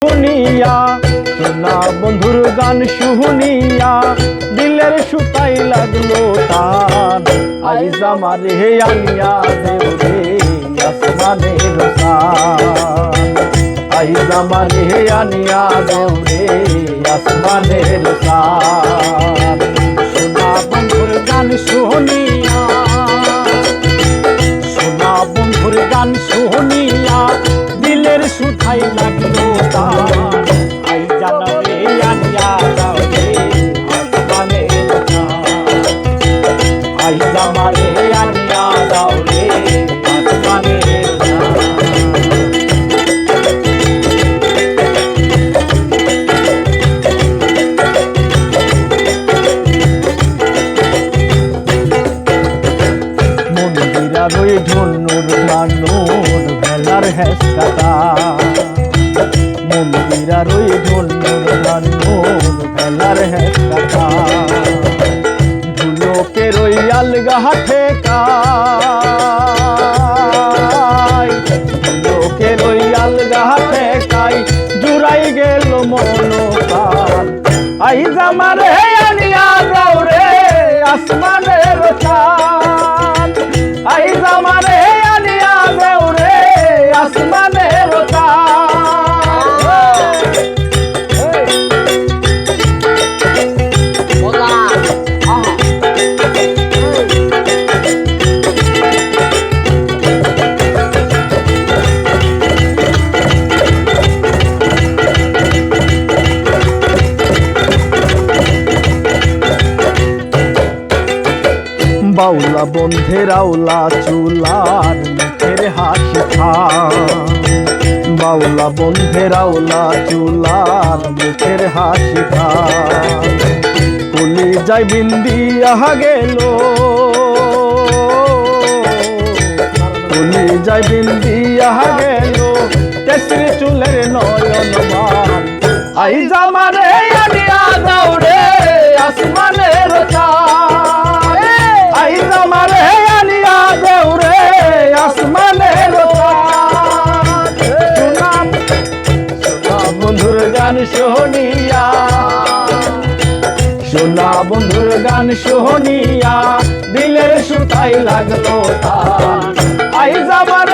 শুনিয়া সোনা বন্ধুর গান শুনিয়া দিলের সুতাই লাগলো টান আইজ আমারে আনিয়া দেও রে আসমানের শান আইজ আমারে আনিয়া দেও রে আসমানের শান সোনা বন্ধুর গান শুনিয়া সোনা বন্ধুর গান শুনিয়া দিলের সুতাই লাগলো টান আইজ আমারে আনিয়া দাও রে আসমানের শান আইজ আমারে আনিয়া দাও রে আসমানের শান রই ধনুর মানুর ভেলার হেসকাতা মন্দিরা রই ধনুর মানুর ভেলার হেসকাতা ধুলোকে রই আলগা ঠেকাই ধুলোকে রই আলগা ঠেকাই জুড়াই গেল মনোকান আইজ আমারে আনিয়া দাও রে আসমানের চাঁদ আইজ আমারে আনিয়া দেও রে আসমানের বাউলা বন্ধের আউলা চুলার মুখের হাসি খান বাউলা বন্ধের আউলা চুলার মুখের হাসি খান কলি যাই বিন্দিয়া গেল কলি যাই বিন্দিয়া গেল কেসরি চুলের নয়ন মান আইজ আমারে আনিয়া দাও রে আসমানের চাঁদ আইজ আমারে আনিয়া দেও রে আসমানের চাঁদ সোনা বন্ধুর গান শুনিয়া সোনা বন্ধুর গান শুনিয়া দিলের সুতাই লাগলো টান আইজ আমারে